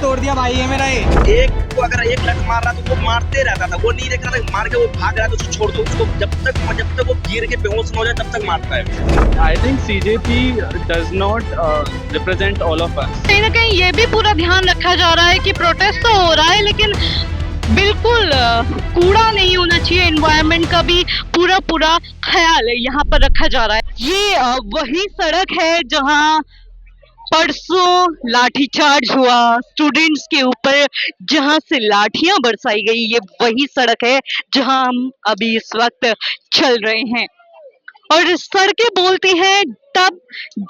तोड़ दिया भाई है मेरा ये। एक को अगर एक लत मार रहा तो वो मारते रहता था, वो नहीं देख रहा था मार के वो भाग रहा है तो उसको छोड़ दो, उसको जब तक वो गिर के बेहोश न हो जाए तब तक मारता है। I think CJP does not represent all of us. कहीं ना कहीं ये भी पूरा ध्यान रखा जा रहा है कि प्रोटेस्ट तो हो रहा है लेकिन बिल्कुल कूड़ा नहीं होना चाहिए, एनवायरनमेंट का भी पूरा ख्याल यहाँ पर रखा जा रहा है। ये वही सड़क है जहाँ परसों लाठीचार्ज हुआ स्टूडेंट्स के ऊपर, जहां से लाठियां बरसाई गई। ये वही सड़क है जहां हम अभी इस वक्त चल रहे हैं और सड़कें बोलती हैं तब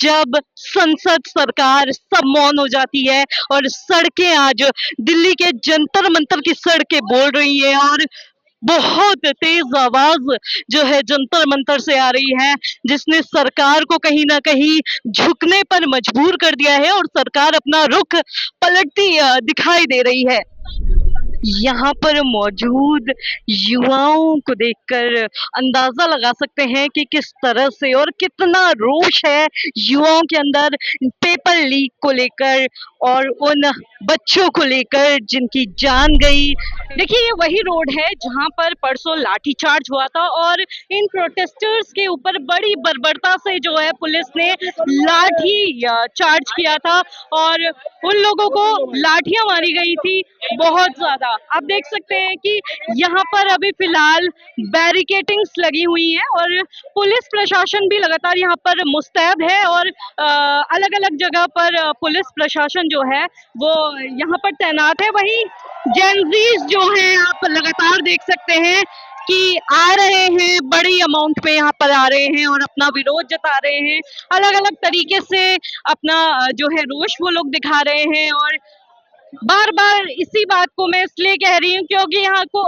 जब संसद सरकार सब मौन हो जाती है और सड़कें आज दिल्ली के जंतर मंतर की सड़कें बोल रही है और बहुत तेज आवाज जो है जंतर मंतर से आ रही है, जिसने सरकार को कहीं ना कहीं झुकने पर मजबूर कर दिया है और सरकार अपना रुख पलटती दिखाई दे रही है। यहाँ पर मौजूद युवाओं को देखकर अंदाजा लगा सकते हैं कि किस तरह से और कितना रोष है युवाओं के अंदर पेपर लीक को लेकर और उन बच्चों को लेकर जिनकी जान गई। देखिए ये वही रोड है जहाँ पर परसों लाठीचार्ज हुआ था और इन प्रोटेस्टर्स के ऊपर बड़ी बर्बरता से जो है पुलिस ने लाठी चार्ज किया था और उन लोगों को लाठियां मारी गई थी बहुत ज्यादा। आप देख सकते हैं कि यहाँ पर अभी फिलहाल बैरिकेटिंग्स लगी हुई हैं और पुलिस प्रशासन भी लगातार यहाँ पर मुस्तैद है और अलग अलग जगह पर पुलिस प्रशासन जो है वो यहाँ पर तैनात है। वहीं जेनजीज जो है आप लगातार देख सकते हैं कि आ रहे हैं, बड़ी अमाउंट पे यहाँ पर आ रहे हैं और अपना विरोध जता रहे हैं, अलग अलग तरीके से अपना जो है रोष वो लोग दिखा रहे हैं। और बार बार इसी बात को मैं इसलिए कह रही हूँ क्योंकि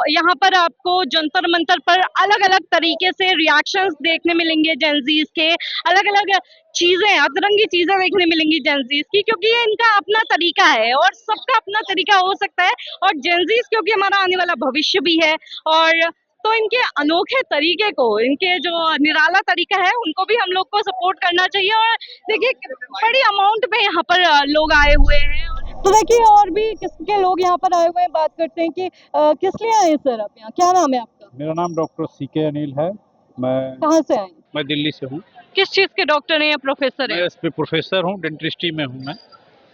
यहाँ पर आपको जंतर मंतर पर अलग अलग तरीके से रिएक्शंस देखने मिलेंगे जेनजीज के, अलग अलग चीजें अतरंगी चीजें देखने मिलेंगी जेनजीज की, क्योंकि ये इनका अपना तरीका है और सबका अपना तरीका हो सकता है। और जेनजीज क्योंकि हमारा आने वाला भविष्य भी है और तो इनके अनोखे तरीके को, इनके जो निराला तरीका है उनको भी हम लोग को सपोर्ट करना चाहिए। और देखिए बड़ी अमाउंट पे यहाँ पर लोग आए हुए हैं, तो देखिए और भी किस्म के लोग यहाँ पर आए हुए हैं। बात करते हैं कि किस लिए आए सर आप यहाँ, क्या नाम है आपका? मेरा नाम डॉक्टर सीके अनिल है। मैं कहाँ से आए? मैं दिल्ली से हूँ। किस चीज के डॉक्टर हैं या प्रोफेसर हैं? मैं इस पे प्रोफेसर हूँ, डेंटिस्ट्री में हूँ मैं।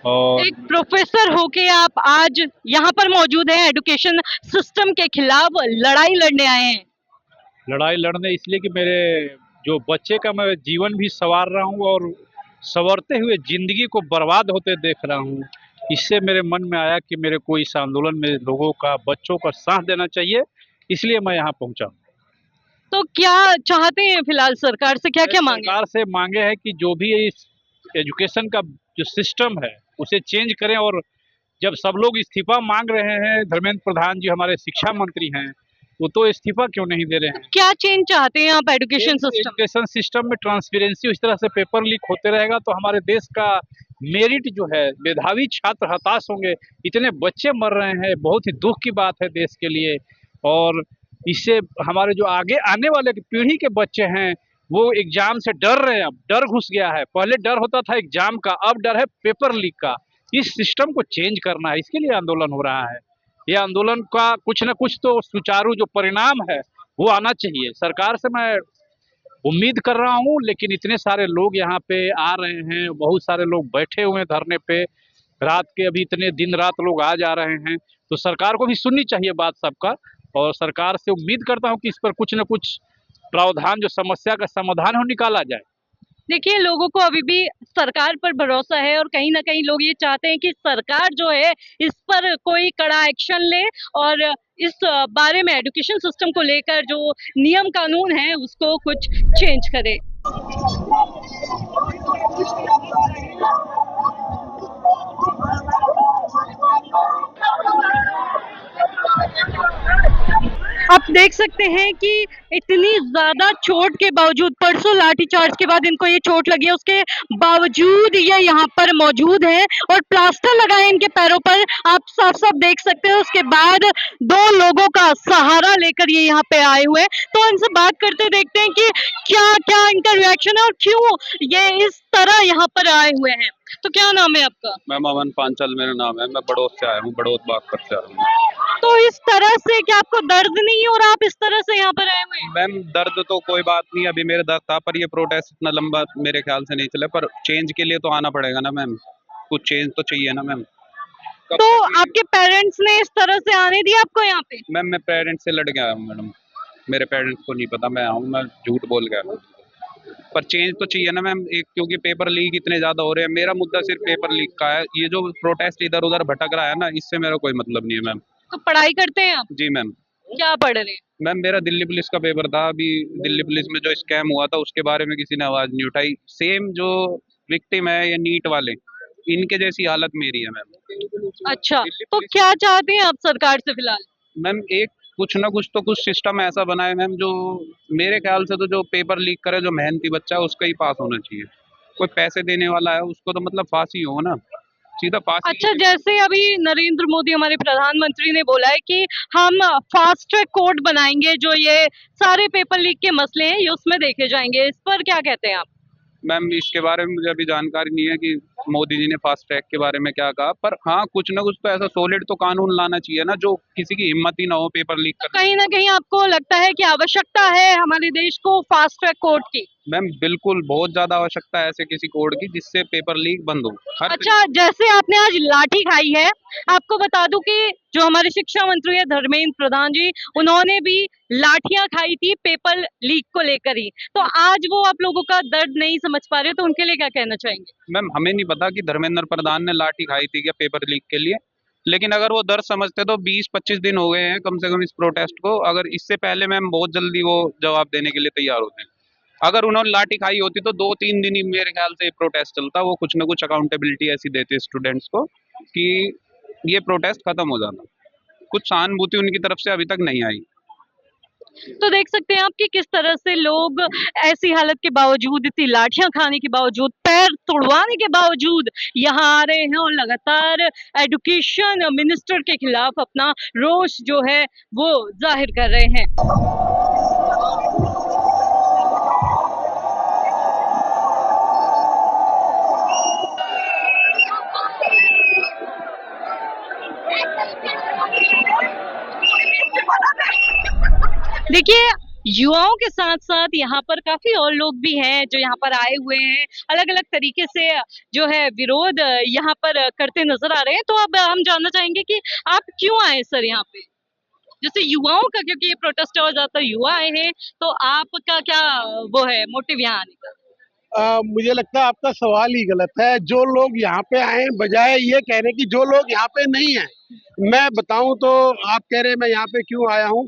और एक प्रोफेसर होके आप आज यहाँ पर मौजूद हैं, एजुकेशन सिस्टम के खिलाफ लड़ाई लड़ने आए हैं। लड़ाई लड़ने इसलिए कि मेरे जो बच्चे का मैं जीवन भी संवार रहा हूँ और संवरते हुए जिंदगी को बर्बाद होते देख रहा हूँ। इससे मेरे मन में आया कि मेरे को इस आंदोलन में लोगों का, बच्चों का साथ देना चाहिए, इसलिए मैं यहाँ पहुँचा। तो क्या चाहते हैं फिलहाल सरकार से, क्या क्या मांगे? सरकार से मांगे हैं कि जो भी इस एजुकेशन का जो सिस्टम है उसे चेंज करें। और जब सब लोग इस्तीफा मांग रहे हैं, धर्मेंद्र प्रधान जी हमारे शिक्षा मंत्री हैं, वो तो इस्तीफा क्यों नहीं दे रहे हैं? क्या चेंज चाहते हैं आप एजुकेशन सिस्टम? एजुकेशन सिस्टम में ट्रांसपेरेंसी, इस तरह से पेपर लीक होते रहेगा तो हमारे देश का मेरिट जो है, मेधावी छात्र हताश होंगे। इतने बच्चे मर रहे हैं, बहुत ही दुख की बात है देश के लिए। और इससे हमारे जो आगे आने वाले पीढ़ी के बच्चे हैं वो एग्जाम से डर रहे हैं। अब डर घुस गया है, पहले डर होता था एग्जाम का, अब डर है पेपर लीक का। इस सिस्टम को चेंज करना है, इसके लिए आंदोलन हो रहा है। ये आंदोलन का कुछ न कुछ तो सुचारू जो परिणाम है वो आना चाहिए। सरकार से मैं उम्मीद कर रहा हूँ, लेकिन इतने सारे लोग यहाँ पे आ रहे हैं, बहुत सारे लोग बैठे हुए हैं धरने पे, रात के अभी इतने दिन रात लोग आ जा रहे हैं, तो सरकार को भी सुननी चाहिए बात सबका। और सरकार से उम्मीद करता हूँ कि इस पर कुछ न कुछ प्रावधान, जो समस्या का समाधान हो, निकाला जाए। देखिए लोगों को अभी भी सरकार पर भरोसा है और कहीं ना कहीं लोग ये चाहते हैं कि सरकार जो है इस पर कोई कड़ा एक्शन ले और इस बारे में एजुकेशन सिस्टम को लेकर जो नियम कानून है उसको कुछ चेंज करे। आप देख सकते हैं कि इतनी ज्यादा चोट के बावजूद, परसों लाठीचार्ज के बाद इनको ये चोट लगी है, उसके बावजूद ये यहाँ पर मौजूद है और प्लास्टर लगा है इनके पैरों पर, आप साफ साफ देख सकते हो। उसके बाद 2 लोगों का सहारा लेकर ये यहाँ पे आए हुए हैं। तो इनसे बात करते देखते हैं कि क्या क्या इनका रिएक्शन है और क्यों ये इस तरह यहाँ पर आए हुए हैं। तो क्या नाम है आपका? मैं अमन पांचाल मेरा नाम है। मैं बड़ौद से आया हूँ, बड़ौद बागपत से आया हूँ। तो इस तरह से क्या आपको दर्द नहीं है और आप इस तरह से यहाँ पर आए हुए हैं? मैम दर्द तो कोई बात नहीं, अभी मेरे दर्द था, पर ये प्रोटेस्ट इतना लंबा मेरे ख्याल से नहीं चले, पर चेंज के लिए तो आना पड़ेगा ना मैम, कुछ चेंज तो चाहिए ना मैम। तो आपके पेरेंट्स ने इस तरह से आने दिया आपको यहाँ पे? मैम मैं पेरेंट्स से लड़ के आया हूँ मैडम, मेरे पेरेंट्स को नहीं पता मैं आया हूँ, मैं झूठ बोल गया हूँ। पर चेंज तो चाहिए ना मैम, एक क्योंकि पेपर लीक इतने ज्यादा हो रहे हैं। मेरा मुद्दा सिर्फ पेपर लीक का है, ये जो प्रोटेस्ट इधर उधर भटक रहा है ना, इससे मेरा कोई मतलब नहीं है मैम। तो पढ़ाई करते हैं आप? जी मैम। क्या पढ़ रहे हैं? मैम मेरा दिल्ली पुलिस का पेपर था, अभी दिल्ली पुलिस में जो स्कैम हुआ था उसके बारे में किसी ने आवाज नहीं उठाई। सेम जो विक्टिम है ये नीट वाले, इनके जैसी हालत मेरी है मैम। अच्छा, तो क्या चाहते हैं आप सरकार से फिलहाल? मैम एक कुछ ना कुछ तो कुछ सिस्टम ऐसा बनाए मैम, जो मेरे ख्याल से तो जो पेपर लीक करे, जो मेहनती बच्चा है उसका ही पास होना चाहिए। कोई पैसे देने वाला है उसको तो मतलब फांसी हो ना, सीधा फांसी। अच्छा, जैसे अभी नरेंद्र मोदी हमारे प्रधानमंत्री ने बोला है कि हम फास्ट ट्रैक कोर्ट बनाएंगे, जो ये सारे पेपर लीक के मसले हैं ये उसमें देखे जाएंगे, इस पर क्या कहते हैं आप? मैम इसके बारे में मुझे अभी जानकारी नहीं है कि मोदी जी ने फास्ट ट्रैक के बारे में क्या कहा, पर हाँ कुछ ना कुछ तो ऐसा सॉलिड तो कानून लाना चाहिए ना, जो किसी की हिम्मत ही ना हो पेपर लीक करने। कहीं ना कहीं आपको लगता है कि आवश्यकता है हमारे देश को फास्ट ट्रैक कोर्ट की? मैम बिल्कुल बहुत ज्यादा आवश्यकता है ऐसे किसी कोड की जिससे पेपर लीक बंद हो। अच्छा, जैसे आपने आज लाठी खाई है, आपको बता दूं कि जो हमारे शिक्षा मंत्री है धर्मेंद्र प्रधान जी, उन्होंने भी लाठियां खाई थी पेपर लीक को लेकर ही। तो आज वो आप लोगों का दर्द नहीं समझ पा रहे, तो उनके लिए क्या कहना चाहेंगे? मैम हमें नहीं पता कि धर्मेंद्र प्रधान ने लाठी खाई थी क्या पेपर लीक के लिए, लेकिन अगर वो दर्द समझते तो 20-25 दिन हो गए हैं कम से कम इस प्रोटेस्ट को। अगर इससे पहले मैम बहुत जल्दी वो जवाब देने के लिए तैयार होते हैं। अगर उन्होंने लाठी खाई होती तो 2-3 दिन ही मेरे ख्याल से प्रोटेस्ट चलता, वो कुछ ना कुछ अकाउंटेबिलिटी ऐसी देते स्टूडेंट्स को कि ये प्रोटेस्ट खत्म हो जाता। कुछ सहानुभूति उनकी तरफ से अभी तक नहीं आई। तो देख सकते हैं आप कि किस तरह से लोग ऐसी हालत के बावजूद, इतनी लाठियां खाने के बावजूद, पैर तुड़वाने के बावजूद यहाँ आ रहे हैं और लगातार एजुकेशन मिनिस्टर के खिलाफ अपना रोष जो है वो जाहिर कर रहे हैं। देखिए, युवाओं के साथ साथ यहाँ पर काफी और लोग भी हैं जो यहाँ पर आए हुए हैं, अलग अलग तरीके से जो है विरोध यहाँ पर करते नजर आ रहे हैं। तो अब हम जानना चाहेंगे कि आप क्यों आए सर यहाँ पे? जैसे युवाओं का, क्योंकि ये प्रोटेस्ट और ज्यादातर युवा आए हैं, तो आपका क्या वो है मोटिव यहाँ आने का? मुझे लगता है आपका सवाल ही गलत है। जो लोग यहाँ पे आए हैं, बजाय ये कहने की जो लोग यहाँ पे नहीं हैं, मैं बताऊं तो आप कह रहे हैं मैं यहाँ पे क्यों आया हूँ,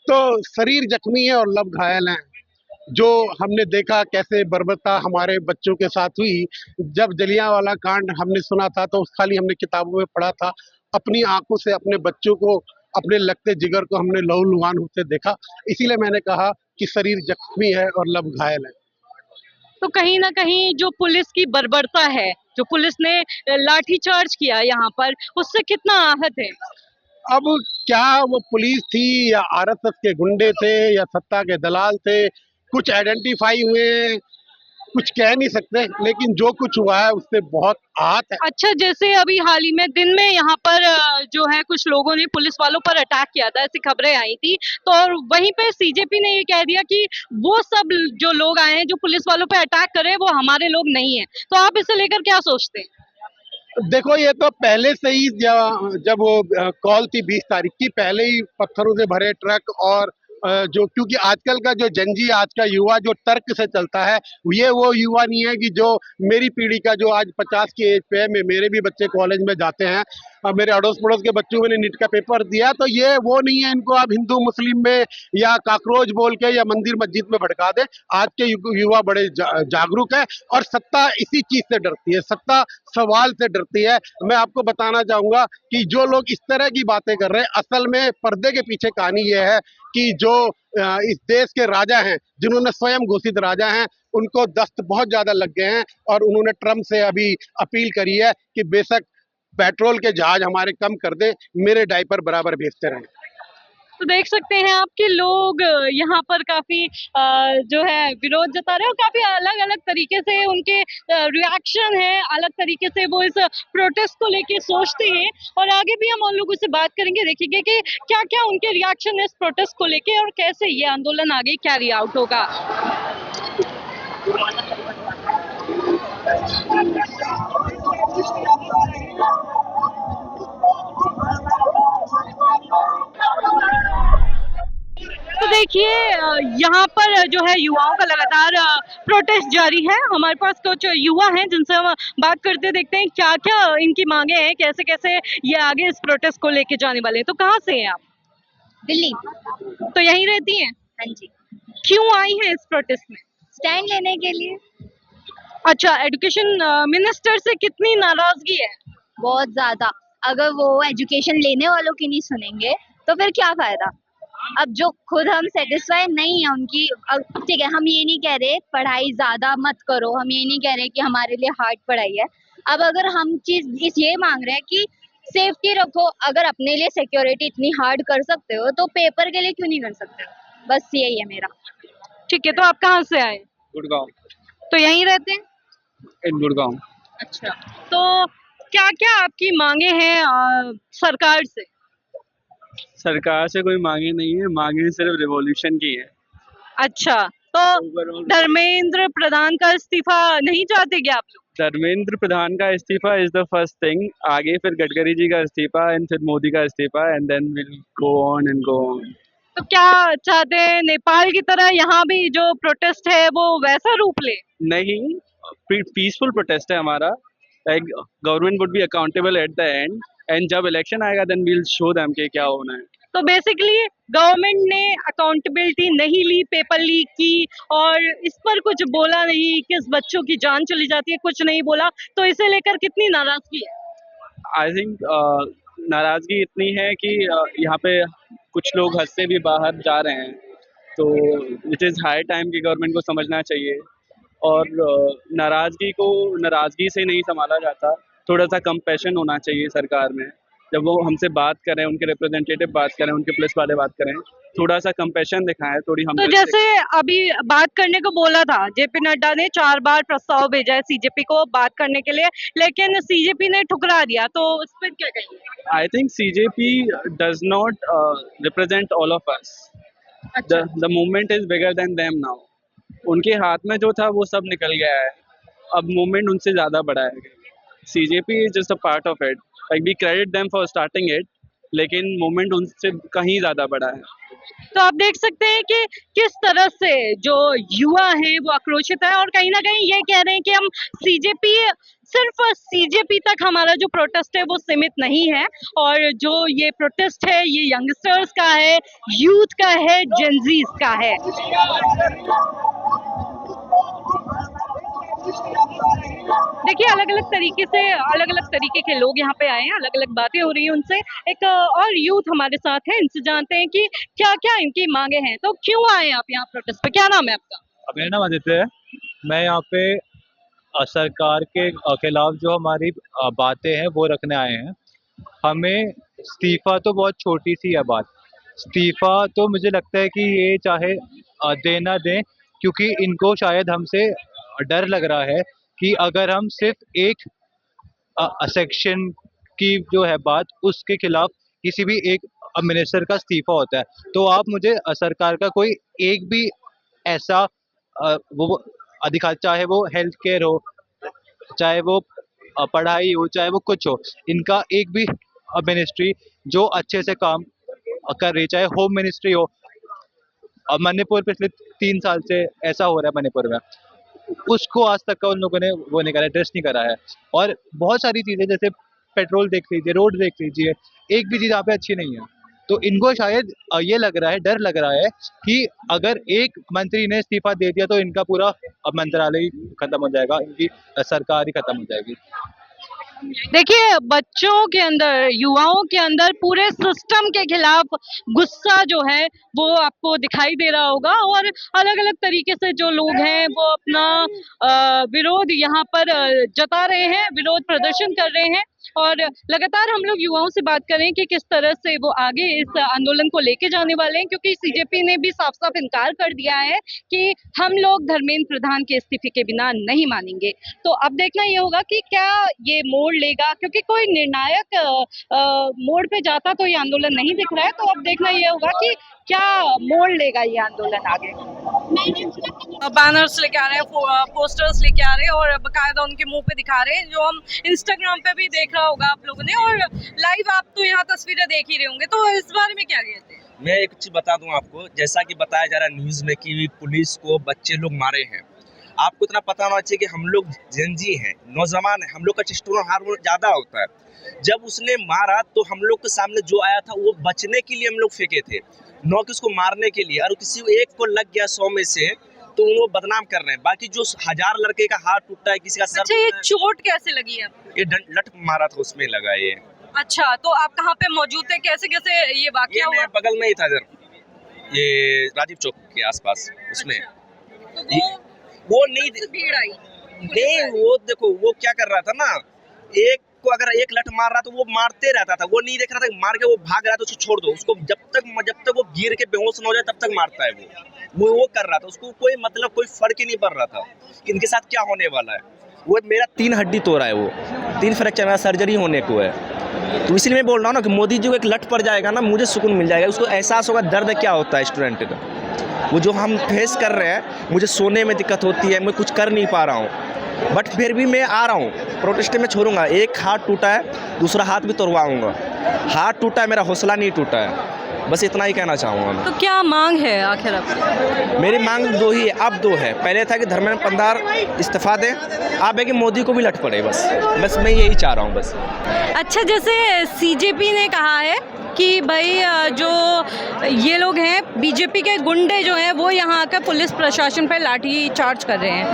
तो शरीर जख्मी है और लब घायल हैं। जो हमने देखा कैसे बर्बरता हमारे बच्चों के साथ हुई, जब जलियांवाला कांड हमने सुना था तो खाली हमने किताबों में पढ़ा था, अपनी आंखों से अपने बच्चों को, अपने लगते जिगर को हमने लहूलुहान होते देखा। इसीलिए मैंने कहा कि शरीर जख्मी है और लब घायल है। तो कहीं ना कहीं जो पुलिस की बर्बरता है, जो पुलिस ने लाठीचार्ज किया यहाँ पर, उससे कितना आहत है? अब क्या वो पुलिस थी या आरएसएस के गुंडे थे या सत्ता के दलाल थे, कुछ आइडेंटिफाई हुए हैं, कुछ कह नहीं सकते, लेकिन जो कुछ हुआ है उससे बहुत आहत है। अच्छा, जैसे अभी हाल ही में दिन में यहाँ पर जो है कुछ लोगों ने पुलिस वालों पर अटैक किया था, ऐसी खबरें आई थी, तो और वहीं पे सीजेपी ने ये कह दिया कि वो सब जो लोग आए हैं जो पुलिस वालों पे अटैक कर रहे हैं वो हमारे लोग नहीं है। तो आप इसे लेकर क्या सोचते हैं? देखो ये तो पहले से ही जब वो कॉल थी 20 तारीख की, पहले ही पत्थरों से भरे ट्रक और जो, क्योंकि आजकल का जो जनजी, आज का युवा जो तर्क से चलता है, ये वो युवा नहीं है कि जो मेरी पीढ़ी का जो आज 50 की एज पे है, मेरे भी बच्चे कॉलेज में जाते हैं, मेरे अड़ोस पड़ोस के बच्चों ने नीट का पेपर दिया, तो ये वो नहीं है इनको आप हिंदू मुस्लिम में या काकरोच बोल के या मंदिर मस्जिद में भड़का दे। आज के युवा बड़े जागरूक है और सत्ता इसी चीज से डरती है, सत्ता सवाल से डरती है। मैं आपको बताना चाहूंगा कि जो लोग इस तरह की बातें कर रहे हैं, असल में पर्दे के पीछे कहानी ये है कि जो इस देश के राजा हैं, जिन्होंने स्वयं घोषित राजा हैं, उनको दस्त बहुत ज्यादा लग गए हैं और उन्होंने ट्रम्प से अभी अपील करी है कि बेशक पेट्रोल के जहाज हमारे कम कर दे, मेरे डायपर बराबर भेजते रहें। तो देख सकते हैं आपके लोग यहाँ पर काफी जो है विरोध जता रहे हैं और काफी अलग अलग तरीके से उनके रिएक्शन है, अलग तरीके से वो इस प्रोटेस्ट को लेके सोचते हैं। और आगे भी हम उन लोगों से बात करेंगे, देखेंगे कि क्या क्या उनके रिएक्शन है इस प्रोटेस्ट को लेके और कैसे ये आंदोलन आगे कैरी आउट होगा। तो देखिए यहाँ पर जो है युवाओं का लगातार प्रोटेस्ट जारी है। हमारे पास कुछ युवा हैं जिनसे हम बात करते देखते हैं क्या क्या इनकी मांगे हैं, कैसे कैसे ये आगे इस प्रोटेस्ट को लेके जाने वाले हैं। तो कहाँ से हैं आप? दिल्ली। तो यहीं रहती हैं? हाँ जी, क्यों आई हैं इस प्रोटेस्ट में? स्टैंड लेने के लिए। अच्छा, एजुकेशन मिनिस्टर से कितनी नाराजगी है? बहुत ज्यादा। अगर वो एजुकेशन लेने वालों की नहीं सुनेंगे तो फिर क्या फायदा। अब जो खुद हम सेटिस्फाई नहीं है उनकी, ठीक है, हम ये नहीं कह रहे पढ़ाई ज्यादा मत करो, हम ये नहीं कह रहे कि हमारे लिए हार्ड पढ़ाई है। अब अगर हम चीज इस ये मांग रहे हैं कि सेफ्टी रखो, अगर अपने लिए सिक्योरिटी इतनी हार्ड कर सकते हो तो पेपर के लिए क्यों नहीं कर सकते हो? बस यही है मेरा। ठीक है, तो आप कहाँ से आए? गुड़गांव। तो यहीं रहते हैं? इन गुड़गांव। अच्छा, तो क्या क्या आपकी मांगे हैं सरकार से? सरकार से कोई मांगे नहीं है, मांगे सिर्फ रिवॉल्यूशन की है। अच्छा, तो धर्मेंद्र प्रधान का इस्तीफा नहीं चाहते क्या आप लोग? धर्मेंद्र प्रधान का इस्तीफा इज द फर्स्ट थिंग, आगे फिर गडकरी जी का इस्तीफा एंड फिर मोदी का इस्तीफा and then will go on and go on. तो क्या चाहते हैं नेपाल की तरह यहाँ भी जो प्रोटेस्ट है वो वैसा रूप ले? नहीं, पीसफुल प्रोटेस्ट है हमारा। Like government would be accountable at the end जब इलेक्शन आएगा देन वील शो देम कि क्या होना है। तो बेसिकली गवर्नमेंट ने अकाउंटेबिलिटी नहीं ली, पेपर लीक की और इस पर कुछ बोला नहीं, किस बच्चों की जान चली जाती है कुछ नहीं बोला, तो इसे लेकर कितनी नाराजगी है? आई थिंक नाराजगी इतनी है कि यहाँ पे कुछ लोग हद से भी बाहर जा रहे हैं, तो इट इज़ हाई टाइम कि गवर्नमेंट को समझना चाहिए। और नाराजगी को नाराजगी से नहीं संभाला जाता, थोड़ा सा कंपैशन होना चाहिए सरकार में। जब वो हमसे बात करें, उनके रिप्रेजेंटेटिव बात करें, उनके पुलिस वाले बात करें, थोड़ा सा कंपैशन दिखाएं, थोड़ी हम तो जैसे अभी बात करने को बोला था, जेपी नड्डा ने 4 बार प्रस्ताव भेजा है सीजेपी को बात करने के लिए, लेकिन सीजेपी ने ठुकरा दिया, तो उस पर क्या कहेंगे? I think CJP does not represent all of us. The movement is bigger than them now. उनके हाथ में जो था वो सब निकल गया है, अब मूवमेंट उनसे ज़्यादा बड़ा है। CJP is just a part of it, like we credit them for starting it, लेकिन मूवमेंट उनसे कहीं ज़्यादा बड़ा है। तो आप देख सकते हैं कि किस तरह से जो युवा हैं वो आक्रोशित है और कहीं ना कहीं ये कह रहे हैं कि हम सीजेपी, सिर्फ सीजेपी तक हमारा जो प्रोटेस्ट है वो सीमित नहीं है और जो ये प्रोटेस्ट है ये यंगस्टर्स का है, यूथ का है, जेनजीज का है। देखिए अलग अलग तरीके से अलग अलग तरीके के लोग यहाँ पे आए हैं, अलग अलग बातें हो रही हैं उनसे। एक और यूथ हमारे साथ है, इनसे जानते हैं कि क्या क्या इनकी मांगे हैं। तो क्यों आए आप यहाँ प्रोटेस्ट पे? क्या नाम है आपका? मेरा नाम आदित्य है। मैं यहाँ पे सरकार के खिलाफ जो हमारी बातें हैं वो रखने आए हैं। हमें इस्तीफा तो बहुत छोटी सी है बात, इस्तीफा तो मुझे लगता है कि ये चाहे देना दें, क्योंकि इनको शायद हमसे डर लग रहा है कि अगर हम सिर्फ एक सेक्शन की जो है बात, उसके खिलाफ किसी भी एक मिनिस्टर का इस्तीफा होता है, तो आप मुझे सरकार का कोई एक भी ऐसा वो अधिकार, चाहे वो हेल्थ केयर हो, चाहे वो पढ़ाई हो, चाहे वो कुछ हो, इनका एक भी मिनिस्ट्री जो अच्छे से काम कर रही, चाहे होम मिनिस्ट्री हो। मणिपुर पिछले 3 साल से ऐसा हो रहा है मणिपुर में, उसको आज तक का उन लोगों ने वो नहीं करा, एड्रेस नहीं करा है। और बहुत सारी चीज़ें जैसे पेट्रोल देख लीजिए, रोड देख लीजिए, एक भी चीज़ यहाँ पे अच्छी नहीं है। तो इनको शायद ये लग रहा है, डर लग रहा है कि अगर एक मंत्री ने इस्तीफा दे दिया तो इनका पूरा मंत्रालय ही खत्म हो जाएगा, इनकी सरकार ही खत्म हो जाएगी। देखिए, बच्चों के अंदर, युवाओं के अंदर पूरे सिस्टम के खिलाफ गुस्सा जो है वो आपको दिखाई दे रहा होगा, और अलग अलग तरीके से जो लोग हैं वो अपना विरोध यहाँ पर जता रहे हैं, विरोध प्रदर्शन कर रहे हैं। और लगातार हम लोग युवाओं से बात करें कि किस तरह से वो आगे इस आंदोलन को लेके जाने वाले हैं, क्योंकि सीजेपी ने भी साफ साफ इनकार कर दिया है कि हम लोग धर्मेंद्र प्रधान के इस्तीफे के बिना नहीं मानेंगे। तो अब देखना ये होगा कि क्या ये मोड़ लेगा, क्योंकि कोई निर्णायक मोड़ पे जाता तो ये आंदोलन नहीं दिख रहा है। तो अब देखना ये होगा कि क्या मोड़ लेगा ये आंदोलन आगे। बैनर्स लेके आ रहे हैं, पोस्टर्स लेके आ रहे हैं और बकायदा उनके मुंह पे दिखा रहे हैं, जो हम इंस्टाग्राम पे भी देख रहा होगा आप लोगों ने, और लाइव आप तो यहाँ तस्वीरें देख ही रहे होंगे। तो इस बारे में क्या कहते हैं? मैं एक चीज बता दूं आपको, जैसा कि बताया जा रहा है न्यूज में कि पुलिस को बच्चे लोग मारे हैं। आपको इतना पता होना चाहिए कि हम लोग जेनजी हैं, नौजवान हैं, हम लोग का टेस्टोस्टेरोन हार्मोन ज़्यादा होता है। जब उसने मारा तो हम लोग के सामने जो आया था वो बचने के लिए हम लोग फेंके थे, न कि उसको मारने के लिए। और किसी एक को लग गया 100 में से तो वो बदनाम कर रहे हैं। बाकी जो 1000 लड़के का हाथ टूटा है, किसी का सर। अच्छा, ये चोट कैसे लगी है? ये लठ मारा था उसमें लगा ये। अच्छा, तो आप कहाँ पे मौजूद थे, कैसे कैसे ये वाकया हुआ? बगल में ही था इधर, ये राजीव चौक के आसपास। उसमें तो वो नहीं भीड़ आई नहीं, वो देखो वो क्या कर रहा था ना, एक को अगर एक लठ मार रहा तो वो मारते रहता था। वो नहीं देख रहा था मार के वो भाग रहा था, उसको छोड़ दो, उसको जब तक वो गिर के बेहोश न हो जाए तब तक मारता है। वो कर रहा था, उसको कोई मतलब कोई फर्क ही नहीं पड़ रहा था कि इनके साथ क्या होने वाला है। वो मेरा 3 हड्डी तोड़ा है, वो 3 फ्रैक्चर, मेरा सर्जरी होने को है। तो इसलिए मैं बोल रहा हूँ ना कि मोदी जी को एक लठ पड़ जाएगा ना, मुझे सुकून मिल जाएगा। उसको एहसास होगा दर्द क्या होता है स्टूडेंट का। वो जो हम फेस कर रहे हैं, मुझे सोने में दिक्कत होती है, मैं कुछ कर नहीं पा रहा हूँ, बट फिर भी मैं आ रहा हूँ, प्रोटेस्ट में छोड़ूंगा। एक हाथ टूटा है, दूसरा हाथ भी तोड़वाऊंगा। हाथ टूटा है, मेरा हौसला नहीं टूटा है। बस इतना ही कहना चाहूँगा मैं। तो क्या मांग है आखिर आपकी? मेरी मांग 2 ही है, अब 2 है। पहले था कि धर्मेंद्र प्रधान इस्तीफा दें, अब है कि मोदी को भी लट पड़े। बस मैं यही चाह रहा हूँ बस। अच्छा, जैसे सीजेपी ने कहा है कि भाई जो ये लोग हैं बीजेपी के गुंडे जो हैं वो यहाँ आकर पुलिस प्रशासन पर लाठी चार्ज कर रहे हैं,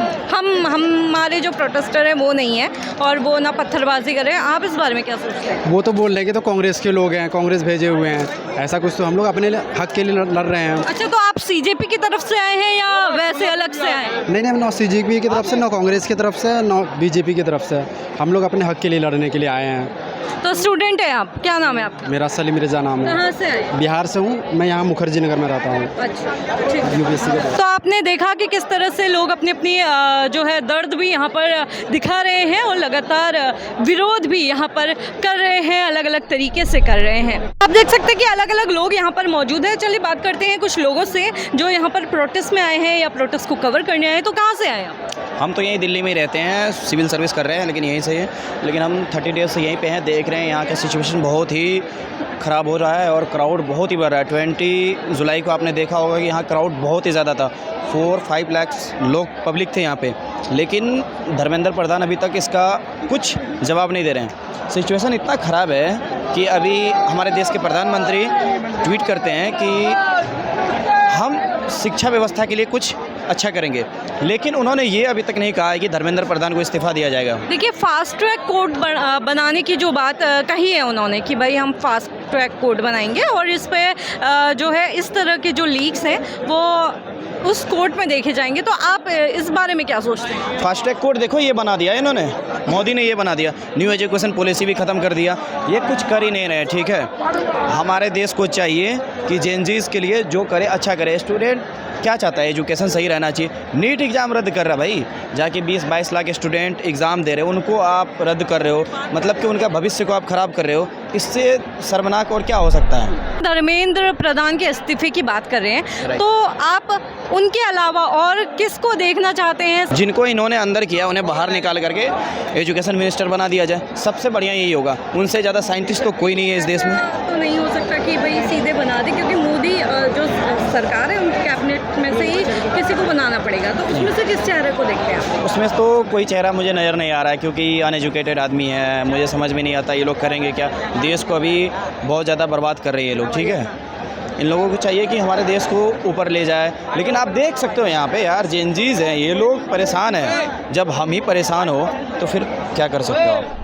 हमारे जो प्रोटेस्टर हैं वो नहीं है और वो ना पत्थरबाजी कर रहे हैं। आप इस बारे में क्या सोचते हैं? वो तो बोल रहे हैं कि तो कांग्रेस के लोग हैं, कांग्रेस भेजे हुए हैं, ऐसा कुछ। तो हम लोग अपने हक के लिए लड़ रहे हैं। अच्छा, तो आप सीजेपी की तरफ से आए हैं या वैसे अलग से आए हैं? नहीं, ना सीजेपी की तरफ से, ना कांग्रेस की तरफ से, ना बीजेपी की तरफ से। हम लोग अपने हक के लिए लड़ने के लिए आए हैं। तो स्टूडेंट है आप, क्या नाम है आपका? मेरा सलीम रेजा नाम है। कहाँ से आए? बिहार से हूँ मैं, यहाँ मुखर्जी नगर में रहता हूँ। अच्छा, ठीक। यूपीएससी के। तो आपने देखा कि किस तरह से लोग अपनी अपनी जो है दर्द भी यहाँ पर दिखा रहे हैं और लगातार विरोध भी यहाँ पर कर रहे हैं, अलग अलग तरीके से कर रहे हैं। आप देख सकते हैं कि अलग अलग लोग यहाँ पर मौजूद हैं। चलिए बात करते हैं कुछ लोगों से जो यहाँ पर प्रोटेस्ट में आए हैं या प्रोटेस्ट को कवर करने आए हैं। तो कहाँ से आए आप? हम तो यहीं दिल्ली में ही रहते हैं, सिविल सर्विस कर रहे हैं, लेकिन यहीं से है। लेकिन हम 30 डेज से यहीं पे हैं, देख रहे हैं यहाँ का सिचुएशन बहुत ही ख़राब हो रहा है और क्राउड बहुत ही बढ़ रहा है। 20 जुलाई को आपने देखा होगा कि यहाँ क्राउड बहुत ही ज़्यादा था, 4-5 लाख लोग पब्लिक थे यहाँ पे। लेकिन धर्मेंद्र प्रधान अभी तक इसका कुछ जवाब नहीं दे रहे हैं। सिचुएशन इतना ख़राब है कि अभी हमारे देश के प्रधानमंत्री ट्वीट करते हैं कि हम शिक्षा व्यवस्था के लिए कुछ अच्छा करेंगे, लेकिन उन्होंने ये अभी तक नहीं कहा है कि धर्मेंद्र प्रधान को इस्तीफा दिया जाएगा। देखिए, फास्ट ट्रैक कोर्ट बनाने की जो बात कही है उन्होंने कि भाई हम फास्ट ट्रैक कोर्ट बनाएंगे और इस पे जो है इस तरह के जो लीक्स हैं वो उस कोर्ट में देखे जाएंगे। तो आप इस बारे में क्या सोचते हैं? फास्ट ट्रैक कोर्ट देखो ये बना दिया इन्होंने, मोदी ने ये बना दिया। न्यू एजुकेशन पॉलिसी भी ख़त्म कर दिया। ये कुछ कर ही नहीं रहे, ठीक है। हमारे देश को चाहिए कि जेनजीज के लिए जो करे अच्छा करे। स्टूडेंट क्या चाहता है? एजुकेशन सही रहना चाहिए। नीट एग्ज़ाम रद्द कर रहा भाई, जाके 20-22 लाख स्टूडेंट एग्ज़ाम दे रहे हो, उनको आप रद्द कर रहे हो, मतलब कि उनका भविष्य को आप ख़राब कर रहे हो। इससे शर्मनाक और क्या हो सकता है। धर्मेंद्र प्रधान के इस्तीफे की बात कर रहे हैं, तो आप उनके अलावा और किसको देखना चाहते हैं? जिनको इन्होंने अंदर किया उन्हें बाहर निकाल करके एजुकेशन मिनिस्टर बना दिया जाए, सबसे बढ़िया यही होगा। उनसे ज़्यादा साइंटिस्ट तो कोई नहीं है इस देश में। तो नहीं हो सकता कि भाई सीधे बना दे, क्योंकि मोदी जो सरकार है उनके कैबिनेट में से ही किसी को बनाना पड़ेगा, तो उसमें से किस चेहरे को देखते हैं आप? उसमें तो कोई चेहरा मुझे नज़र नहीं आ रहा है, क्योंकि अनएजुकेटेड आदमी है। मुझे समझ में नहीं आता ये लोग करेंगे क्या। देश को अभी बहुत ज़्यादा बर्बाद कर रहे हैं ये लोग, ठीक है। इन लोगों को चाहिए कि हमारे देश को ऊपर ले जाए, लेकिन आप देख सकते हो यहाँ पे यार जेनजीज हैं, ये लोग परेशान हैं। जब हम ही परेशान हो तो फिर क्या कर सकते हो आप।